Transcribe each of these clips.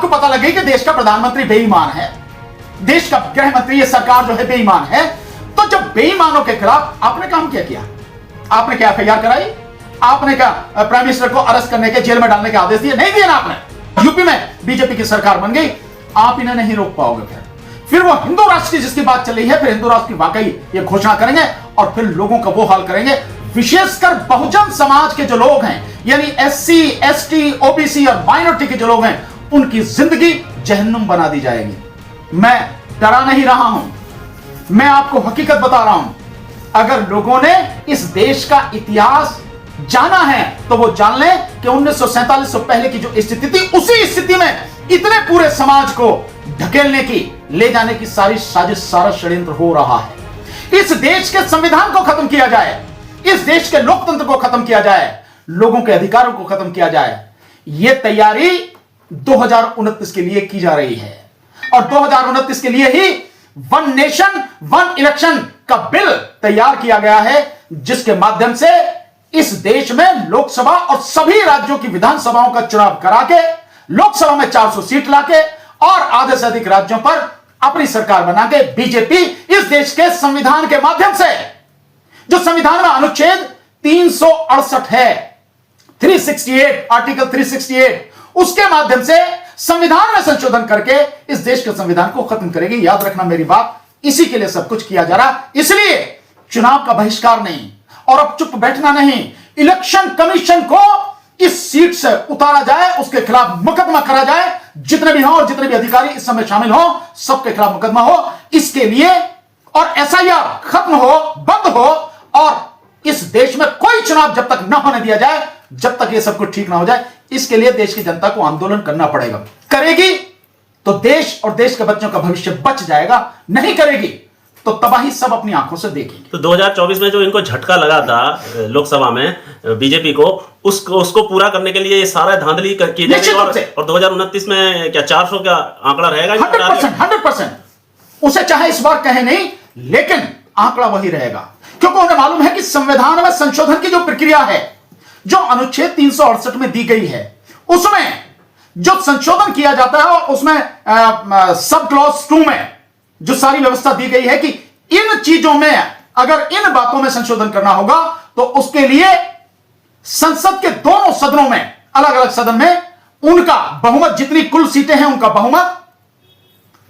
पता लगे कि देश का प्रधानमंत्री बेईमान है, देश का गृह मंत्री, ये सरकार जो है बेईमान है, तो जब बेईमानों के खिलाफ आपने काम क्या किया? आपने क्या एफआईआर कराई? आपने क्या प्राइम मिनिस्टर को अरेस्ट करने के, जेल में डालने के आदेश दिए? नहीं दिए ना आपने। यूपी में बीजेपी की सरकार बन गई, आप इन्हें नहीं रोक पाओगे। फिर वो हिंदू राष्ट्र की जिसकी बात चल रही है, फिर हिंदू राष्ट्र की वाकई ये घोषणा करेंगे और फिर लोगों का वो हाल करेंगे, विशेषकर बहुजन समाज के जो लोग हैं, यानी एससी, एसटी, ओबीसी और माइनॉरिटी के जो लोग हैं, उनकी जिंदगी जहन्नुम बना दी जाएगी। मैं डरा नहीं रहा हूं, मैं आपको हकीकत बता रहा हूं। अगर लोगों ने इस देश का इतिहास जाना है तो वो जान ले कि 1947 से पहले की जो स्थिति थी, उसी स्थिति में इतने पूरे समाज को ढकेलने की, ले जाने की सारी साजिश, सारा षड्यंत्र हो रहा है। इस देश के संविधान को खत्म किया जाए, इस देश के लोकतंत्र को खत्म किया जाए, लोगों के अधिकारों को खत्म किया जाए, यह तैयारी 2029 के लिए की जा रही है। और 2029 के लिए ही वन नेशन वन इलेक्शन का बिल तैयार किया गया है, जिसके माध्यम से इस देश में लोकसभा और सभी राज्यों की विधानसभाओं का चुनाव करा के, लोकसभा में 400 सीट लाके और आधे से अधिक राज्यों पर अपनी सरकार बना के बीजेपी इस देश के संविधान के माध्यम से, जो संविधान में अनुच्छेद 368 है, 368, आर्टिकल 368, उसके माध्यम से संविधान में संशोधन करके इस देश के संविधान को खत्म करेगी। याद रखना मेरी बात, इसी के लिए सब कुछ किया जा रहा। इसलिए चुनाव का बहिष्कार नहीं और अब चुप बैठना नहीं, इलेक्शन कमीशन को इस सीट से उतारा जाए, उसके खिलाफ मुकदमा करा जाए, जितने भी हो और जितने भी अधिकारी इस समय शामिल हो, सबके खिलाफ मुकदमा हो इसके लिए, और एसआईआर खत्म हो, बंद हो, और इस देश में कोई चुनाव जब तक न होने दिया जाए, जब तक ये सब कुछ ठीक ना हो जाए, इसके लिए देश की जनता को आंदोलन करना पड़ेगा। करेगी तो देश और देश के बच्चों का भविष्य बच जाएगा, नहीं करेगी तो तबाही सब अपनी आंखों से देखेंगे। तो 2024 में जो इनको झटका लगा था लोकसभा में बीजेपी को, उसको पूरा करने के लिए ये सारा धांधली की जाएगी और 2029 में क्या 400 का आंकड़ा रहेगा? 100%। उसे चाहे इस बार कहे नहीं, लेकिन आंकड़ा वही रहेगा, क्योंकि उन्हें मालूम है कि संविधान में संशोधन की जो प्रक्रिया है, जो अनुच्छेद 368 में दी गई है, उसमें जो संशोधन किया जाता है और उसमें सब क्लॉज 2 में जो सारी व्यवस्था दी गई है कि इन चीजों में, अगर इन बातों में संशोधन करना होगा तो उसके लिए संसद के दोनों सदनों में, अलग अलग सदन में उनका बहुमत, जितनी कुल सीटें हैं उनका बहुमत,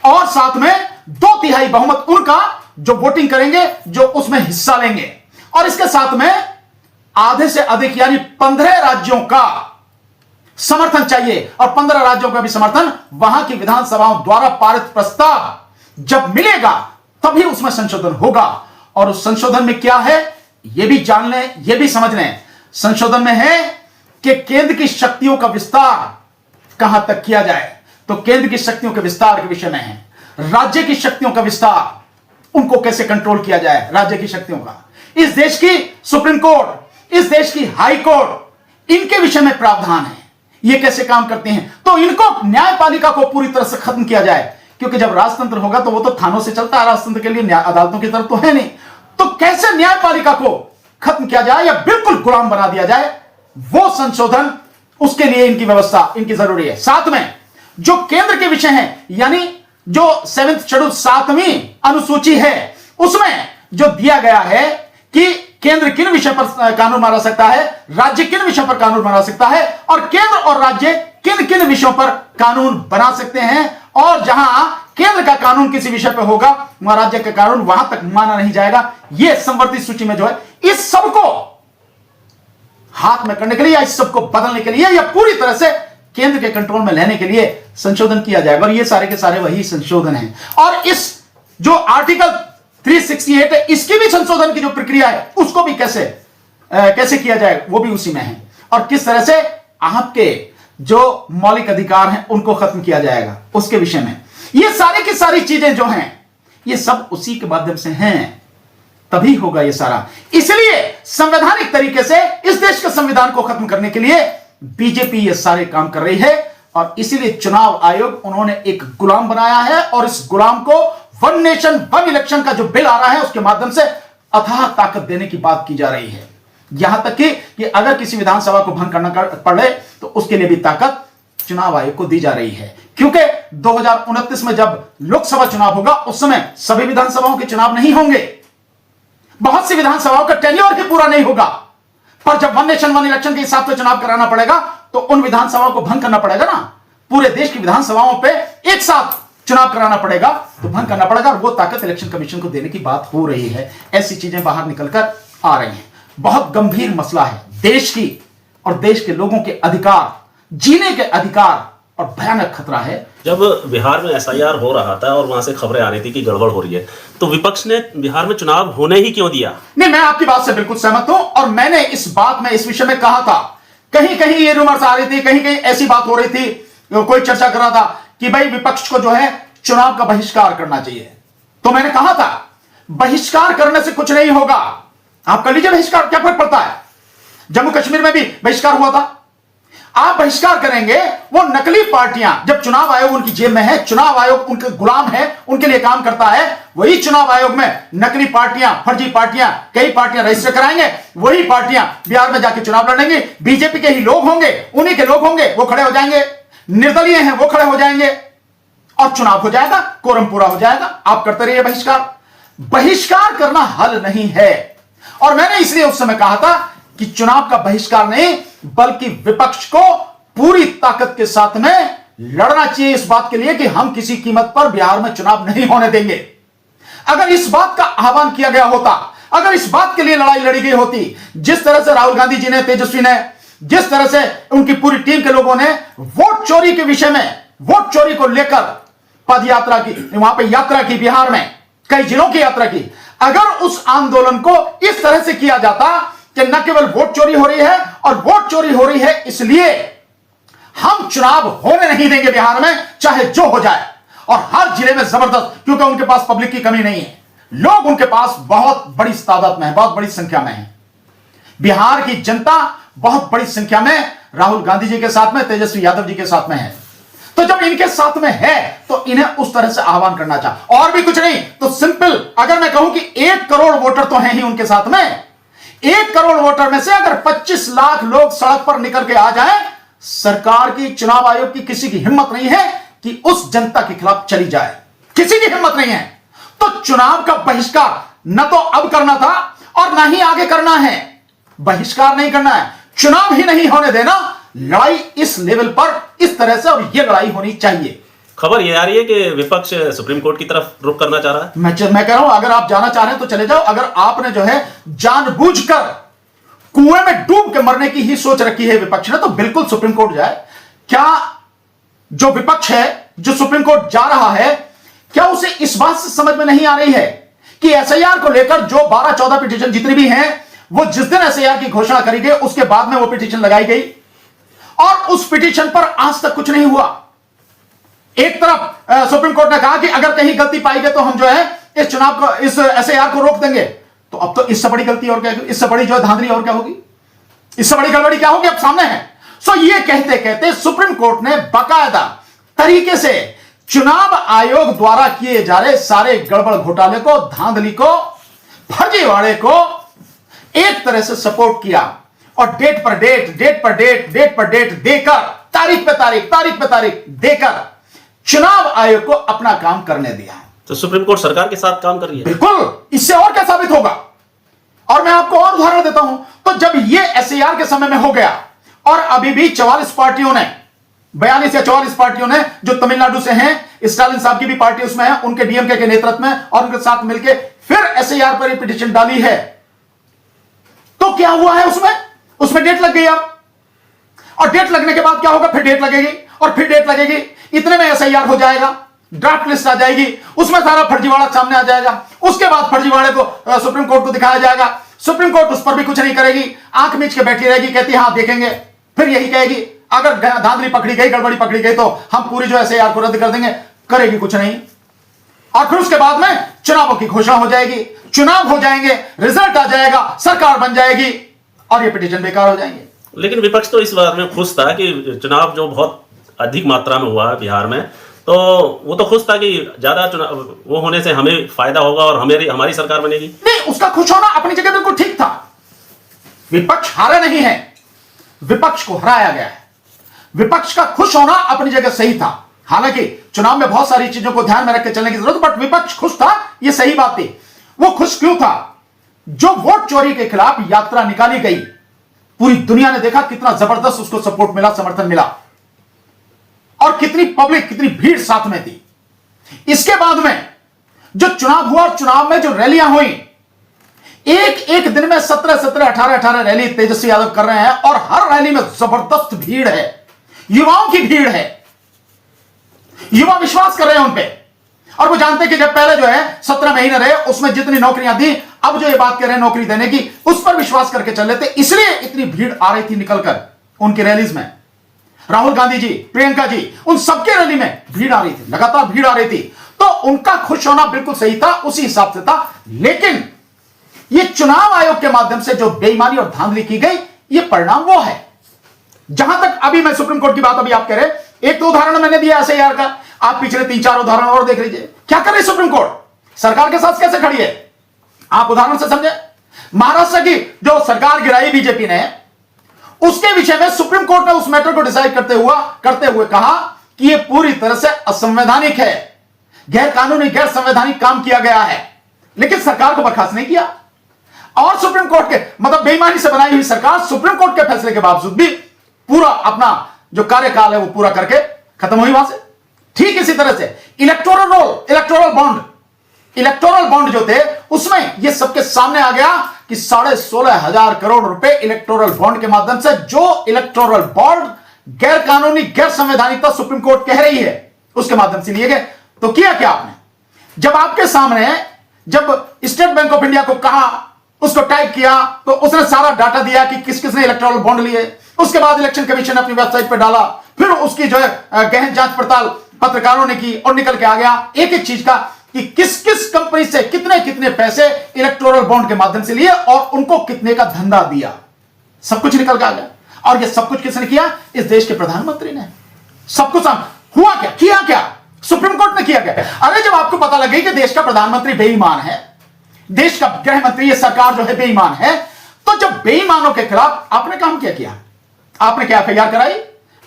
और साथ में 2/3 बहुमत उनका जो वोटिंग करेंगे, जो उसमें हिस्सा लेंगे, और इसके साथ में आधे से अधिक यानी 15 राज्यों का समर्थन चाहिए, और 15 राज्यों का भी समर्थन वहां की विधानसभाओं द्वारा पारित प्रस्ताव जब मिलेगा तभी उसमें संशोधन होगा। और उस संशोधन में क्या है यह भी जान लें, यह भी समझ लें। संशोधन में है कि केंद्र की शक्तियों का विस्तार कहां तक किया जाए, तो केंद्र की शक्तियों के विस्तार के विषय में है। राज्य की शक्तियों का विस्तार, उनको कैसे कंट्रोल किया जाए, राज्य की शक्तियों का, इस देश की सुप्रीम कोर्ट, इस देश की हाई कोर्ट, इनके विषय में प्रावधान है, ये कैसे काम करते हैं, तो इनको, न्यायपालिका को पूरी तरह से खत्म किया जाए। क्योंकि जब राजतंत्र होगा तो वो तो थानों से चलता है, राजतंत्र के लिए अदालतों की तरफ तो है नहीं, तो कैसे न्यायपालिका को खत्म किया जाए या बिल्कुल गुलाम बना दिया जाए, वो संशोधन, उसके लिए इनकी व्यवस्था, इनकी जरूरी है। साथ में जो केंद्र के विषय हैं, यानी जो 7th शेड्यूल 7वीं अनुसूची है, उसमें जो दिया गया है कि केंद्र किन विषय पर कानून बना सकता है, राज्य किन विषय पर कानून बना सकता है, और केंद्र और राज्य किन किन विषयों पर कानून बना सकते हैं, और जहां केंद्र का कानून किसी विषय पर होगा वहां राज्य का कानून वहां तक माना नहीं जाएगा। यह संवर्धित सूची में जो है, इस सबको हाथ में करने के लिए या इस सबको बदलने के लिए या पूरी तरह से केंद्र के कंट्रोल में लेने के लिए संशोधन किया जाएगा। और ये सारे के सारे वही संशोधन हैं। और इस जो आर्टिकल 368 है, इसकी भी संशोधन की जो प्रक्रिया है, उसको भी कैसे किया जाए, वो भी उसी में है। और किस तरह से आपके जो मौलिक अधिकार हैं उनको खत्म किया जाएगा, उसके विषय में। ये सारी की सारी चीजें जो हैं, ये सब उसी के माध्यम से हैं, तभी होगा ये सारा। इसलिए संवैधानिक तरीके से इस देश के संविधान को खत्म करने के लिए बीजेपी ये सारे काम कर रही है। और इसीलिए चुनाव आयोग उन्होंने एक गुलाम बनाया है, और इस गुलाम को वन नेशन वन इलेक्शन का जो बिल आ रहा है उसके माध्यम से अथाह ताकत देने की बात की जा रही है। यहां तक कि अगर किसी विधानसभा को भंग करना पड़े तो उसके लिए भी ताकत चुनाव आयोग को दी जा रही है, क्योंकि 2029 में जब लोकसभा चुनाव होगा उस समय सभी विधानसभाओं के चुनाव नहीं होंगे, बहुत सी विधानसभाओं का टेन्योर ही पूरा नहीं होगा। पर जब वन नेशन वन इलेक्शन के हिसाब से चुनाव कराना पड़ेगा तो उन विधानसभाओं को भंग करना पड़ेगा ना, पूरे देश की विधानसभाओं पे एक साथ चुनाव कराना पड़ेगा तो भंग करना पड़ेगा, और वो ताकत इलेक्शन कमीशन को देने की बात हो रही है। ऐसी चीजें बाहर निकलकर आ रही हैं। बहुत गंभीर मसला है देश की और देश के लोगों के अधिकार, जीने के अधिकार, और भयानक खतरा है। जब बिहार में एसआईआर हो रहा था और वहां से खबरें आ रही थी कि गड़बड़ हो रही है, तो विपक्ष ने बिहार में चुनाव होने ही क्यों दिया? नहीं, मैं आपकी बात से बिल्कुल सहमत हूं, और मैंने इस बात में इस विषय में कहा था, कहीं कहीं ये रूमर्स आ रही थी, कहीं कहीं ऐसी बात हो रही थी, कोई चर्चा कर रहा था कि भाई विपक्ष को जो है चुनाव का बहिष्कार करना चाहिए। तो मैंने कहा था बहिष्कार करने से कुछ नहीं होगा, आप कर लीजिए बहिष्कार, क्या फर्क पड़ता है। जम्मू कश्मीर में भी बहिष्कार हुआ था, आप बहिष्कार करेंगे, वो नकली पार्टियां, जब चुनाव आयोग उनकी जेब में है, चुनाव आयोग उनके गुलाम है, उनके लिए काम करता है, वही चुनाव आयोग में नकली पार्टियां, फर्जी पार्टियां, कई पार्टियां रजिस्टर कराएंगे, वही पार्टियां बिहार में जाके चुनाव लड़ेंगे, बीजेपी के ही लोग होंगे, उन्हीं के लोग होंगे, वो खड़े हो जाएंगे, निर्दलीय हैं वो खड़े हो जाएंगे और चुनाव हो जाएगा, कोरम पूरा हो जाएगा। आप करते रहिए बहिष्कार। बहिष्कार करना हल नहीं है, और मैंने इसलिए उस समय कहा था कि चुनाव का बहिष्कार नहीं, बल्कि विपक्ष को पूरी ताकत के साथ में लड़ना चाहिए इस बात के लिए कि हम किसी कीमत पर बिहार में चुनाव नहीं होने देंगे। अगर इस बात का आह्वान किया गया होता, अगर इस बात के लिए लड़ाई लड़ी गई होती, जिस तरह से राहुल गांधी जी ने, तेजस्वी ने, जिस तरह से उनकी पूरी टीम के लोगों ने वोट चोरी के विषय में, वोट चोरी को लेकर पद यात्रा की, वहां पर यात्रा की, बिहार में कई जिलों की यात्रा की, अगर उस आंदोलन को इस तरह से किया जाता कि न केवल वोट चोरी हो रही है, और वोट चोरी हो रही है इसलिए हम चुनाव होने नहीं देंगे बिहार में, चाहे जो हो जाए, और हर जिले में जबरदस्त, क्योंकि उनके पास पब्लिक की कमी नहीं है, लोग उनके पास बहुत बड़ी तादाद में है, बहुत बड़ी संख्या में है। बिहार की जनता बहुत बड़ी संख्या में राहुल गांधी जी के साथ में, तेजस्वी यादव जी के साथ में है। तो जब इनके साथ में है तो इन्हें उस तरह से आह्वान करना चाहिए, और भी कुछ नहीं तो सिंपल, अगर मैं कहूं कि 1 करोड़ वोटर तो हैं ही उनके साथ में, 1 करोड़ वोटर में से अगर 25 लाख लोग सड़क पर निकल के आ जाएं, सरकार की, चुनाव आयोग की किसी की हिम्मत नहीं है कि उस जनता के खिलाफ चली जाए, किसी की हिम्मत नहीं है। तो चुनाव का बहिष्कार न तो अब करना था और ना ही आगे करना है। बहिष्कार नहीं करना है, चुनाव ही नहीं होने देना, लड़ाई इस लेवल पर इस तरह से, और यह लड़ाई होनी चाहिए। खबर ये आ रही है कि विपक्ष सुप्रीम कोर्ट की तरफ रुख करना चाह रहा है। मैं कह रहा हूं अगर आप जाना चाह रहे हैं तो चले जाओ, अगर आपने जो है जानबूझकर कुएं में डूब के मरने की ही सोच रखी है विपक्ष ने, तो बिल्कुल सुप्रीम कोर्ट जाए। क्या जो विपक्ष है, जो सुप्रीम कोर्ट जा रहा है, क्या उसे इस बात से समझ में नहीं आ रही है कि एसआईआर को लेकर जो 12-14 पिटीशन जितनी भी हैं, वो जिस दिन एसआईआर की घोषणा करी गई उसके बाद में वो पिटीशन लगाई गई, और उस पिटीशन पर आज तक कुछ नहीं हुआ। एक तरफ सुप्रीम कोर्ट ने कहा कि अगर कहीं गलती पाई गई तो हम जो है इस चुनाव को, इस एसआईआर को रोक देंगे। तो अब तो इससे बड़ी गलती और क्या, इससे बड़ी जो है धांधली और क्या होगी, इससे बड़ी गड़बड़ी क्या होगी, अब सामने है। सो ये कहते कहते सुप्रीम कोर्ट ने बाकायदा तरीके से चुनाव आयोग द्वारा किए जा रहे सारे गड़बड़ घोटाले को, धांधली को, फर्जीवाड़े को एक तरह से सपोर्ट किया, और डेट पर डेट, डेट पर डेट, डेट पर डेट देकर, तारीख पे तारीख, तारीख पे तारीख देकर चुनाव आयोग को अपना काम करने दिया। तो सुप्रीम कोर्ट सरकार के साथ काम कर रही है। बिल्कुल, इससे और क्या साबित होगा। और मैं आपको और उदाहरण देता हूं, तो जब ये एसआईआर के समय में हो गया, और अभी भी 44 पार्टियों ने, 42 या 44 पार्टियों ने जो तमिलनाडु से हैं, स्टालिन साहब की भी पार्टी उसमें है, उनके डीएमके के नेतृत्व में, और उनके साथ मिलकर फिर एसआईआर पर पिटीशन डाली है। तो क्या हुआ है उसमें डेट लग गई अब, और डेट लगने के बाद क्या होगा, फिर डेट लगेगी और फिर डेट लगेगी, इतने में एसआईआर हो जाएगा, ड्राफ्ट लिस्ट आ जाएगी, उसमें सारा फर्जीवाड़ा सामने आ जाएगा। उसके बाद फर्जीवाड़े को सुप्रीम कोर्ट को दिखाया जाएगा, सुप्रीम कोर्ट उस पर भी कुछ नहीं करेगी, आंख मीच के बैठी रहेगी, कहती हाँ देखेंगे, फिर यही कहेगी अगर धांधली पकड़ी गई, गड़बड़ी पकड़ी गई तो हम पूरी जो एसआईआर को रद्द कर देंगे, करेगी कुछ नहीं। और फिर उसके बाद में चुनावों की घोषणा हो जाएगी, चुनाव हो जाएंगे, रिजल्ट आ जाएगा, सरकार बन जाएगी, और ये पिटीशन बेकार हो जाएंगे। लेकिन विपक्ष तो इस बारे में खुश था कि चुनाव जो बहुत अधिक मात्रा में हुआ है बिहार में, तो वो तो खुश था कि ज्यादा चुनाव वो होने से हमें फायदा होगा और हमारी सरकार बनेगी। नहीं, उसका खुश होना अपनी जगह बिल्कुल ठीक था। विपक्ष हारा नहीं है, विपक्ष को हराया गया है। विपक्ष का खुश होना अपनी जगह सही था। हालांकि चुनाव में बहुत सारी चीजों को ध्यान में रख के चलने की जरूरत, बट विपक्ष खुश था, यह सही बात थी। वो खुश क्यों था? जो वोट चोरी के खिलाफ यात्रा निकाली गई, पूरी दुनिया ने देखा कितना जबरदस्त उसको सपोर्ट मिला, समर्थन मिला, और कितनी पब्लिक, कितनी भीड़ साथ में थी। इसके बाद में जो चुनाव हुआ और चुनाव में जो रैलियां हुई, एक एक दिन में 17, 18 रैली तेजस्वी यादव कर रहे हैं, और हर रैली में जबरदस्त भीड़ है, युवाओं की भीड़ है। युवा विश्वास कर रहे हैं उन पे, और वो जानते हैं कि जब पहले जो है 17 महीने रहे, उसमें जितनी नौकरियां दी, अब जो ये बात कर रहे हैं नौकरी देने की, उस पर विश्वास करके चल रहे थे, इसलिए इतनी भीड़ आ रही थी निकलकर उनकी रैलीज में। राहुल गांधी जी, प्रियंका जी, उन सबके रैली में भीड़ आ रही थी, लगातार भीड़ आ रही थी। तो उनका खुश होना बिल्कुल सही था, उसी हिसाब से था। लेकिन यह चुनाव आयोग के माध्यम से जो बेईमानी और धांधली की गई, यह परिणाम वो है। जहां तक अभी मैं सुप्रीम कोर्ट की बात अभी आप कह रहे, एक तो उदाहरण मैंने दिया एसआईआर का, आप पिछले 3-4 उदाहरण और देख लीजिए। क्या कर रही सुप्रीम कोर्ट? सरकार के साथ कैसे खड़ी है, आप उदाहरण से समझे। महाराष्ट्र की जो सरकार गिराई बीजेपी ने, उसके विषय में सुप्रीम कोर्ट ने उस मैटर को डिसाइड करते हुए कहा कि यह पूरी तरह से असंवैधानिक है, गैर कानूनी, गैर संवैधानिक काम किया गया है। लेकिन सरकार को बर्खास्त नहीं किया, और सुप्रीम कोर्ट के मतलब बेईमानी से बनाई हुई सरकार सुप्रीम कोर्ट के फैसले के बावजूद भी पूरा अपना जो कार्यकाल है वो पूरा करके खत्म हुई वहां से। ठीक इसी तरह से इलेक्टोरल बॉन्ड जो थे, उसमें ये सबके सामने आ गया कि 16,500 करोड़ रुपए इलेक्टोरल बॉन्ड के माध्यम से, जो इलेक्टोरल बॉन्ड गैर कानूनी, गैर संवैधानिकता सुप्रीम कोर्ट कह रही है, उसके माध्यम से लिए गए। तो किया क्या आपने? जब आपके सामने, जब स्टेट बैंक ऑफ इंडिया को कहा, उसको टाइप किया, तो उसने सारा डाटा दिया कि किस किसने इलेक्टोरल बॉन्ड लिए। उसके बाद इलेक्शन कमीशन ने अपनी वेबसाइट पर डाला, फिर उसकी जो है गहन जांच पड़ताल पत्रकारों ने की, और निकल के आ गया एक एक चीज का कि किस किस कंपनी से कितने कितने पैसे इलेक्टोरल बॉन्ड के माध्यम से लिए और उनको कितने का धंधा दिया। सब कुछ निकल के आ गया। और ये सब कुछ किसने किया? इस देश के प्रधानमंत्री ने। सब कुछ हुआ क्या, किया क्या? सुप्रीम कोर्ट ने किया क्या? अरे जब आपको पता लगे कि देश का प्रधानमंत्री बेईमान है, देश का गृह मंत्री, ये सरकार जो है बेईमान है, तो जब बेईमानों के खिलाफ आपने काम क्या किया? आपने क्या एफआईआर कराई?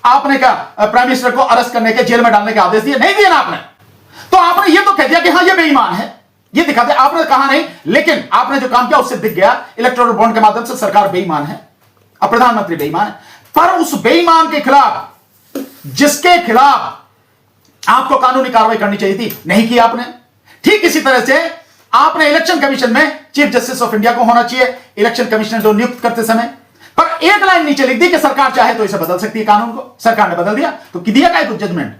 आपने क्या प्राइम मिनिस्टर को अरेस्ट करने के, जेल में डालने के आदेश दिए? नहीं दिए ना आपने। तो आपने ये तो कह दिया कि हाँ ये बेईमान है, ये दिखा दिया, आपने कहा नहीं। लेकिन आपने जो काम किया उससे दिख गया इलेक्टोरल बॉन्ड के माध्यम से सरकार बेईमान है और प्रधानमंत्री बेईमान है। पर उस बेईमान के खिलाफ, जिसके खिलाफ आपको कानूनी कार्रवाई करनी चाहिए थी, नहीं की आपने। ठीक इसी तरह से आपने इलेक्शन कमीशन में चीफ जस्टिस ऑफ इंडिया को होना चाहिए, इलेक्शन कमिश्नर जो नियुक्त करते समय, पर एक लाइन नीचे लिख दी कि सरकार चाहे तो इसे बदल सकती है कानून को। सरकार ने बदल दिया, तो दिया क्या कुछ जजमेंट?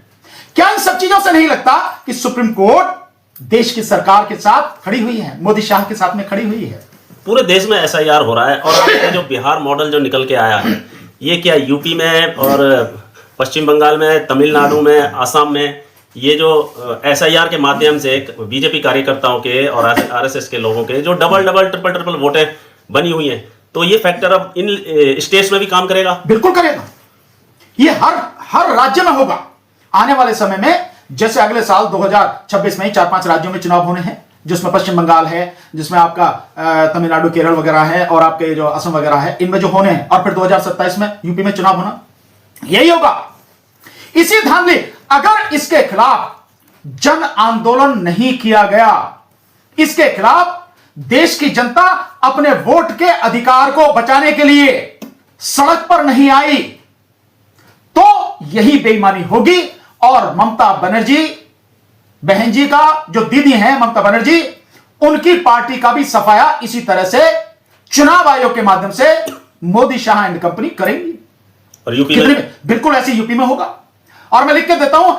क्या इन सब चीजों से नहीं लगता कि सुप्रीम कोर्ट देश की सरकार के साथ खड़ी हुई है, मोदी शाह के साथ में खड़ी हुई है? पूरे देश में एसआईआर हो रहा है, और ये जो बिहार मॉडल जो निकल के आया है, ये क्या यूपी में और पश्चिम बंगाल में, तमिलनाडु में, असम में, ये जो एसआईआर के माध्यम से बीजेपी कार्यकर्ताओं के और आरएसएस के लोगों के जो डबल ट्रिपल वोटें बनी हुई हैं, तो ये फैक्टर अब इन स्टेट्स में भी काम करेगा? बिल्कुल करेगा। ये हर राज्य में होगा आने वाले समय में। जैसे अगले साल 2026 में 4-5 राज्यों में चुनाव होने हैं, जिसमें पश्चिम बंगाल है, जिसमें आपका तमिलनाडु, केरल वगैरह है, और आपके जो असम वगैरह है, इनमें जो होने हैं, और फिर 2027 में यूपी में चुनाव होना, यही होगा। इसी धांधली, अगर इसके खिलाफ जन आंदोलन नहीं किया गया, इसके खिलाफ देश की जनता अपने वोट के अधिकार को बचाने के लिए सड़क पर नहीं आई, तो यही बेईमानी होगी। और ममता बनर्जी बहन जी का जो दीदी है ममता बनर्जी, उनकी पार्टी का भी सफाया इसी तरह से चुनाव आयोग के माध्यम से मोदी शाह एंड कंपनी करेंगी। और यूपी में बिल्कुल ऐसे यूपी में होगा। और मैं लिख के देता हूं,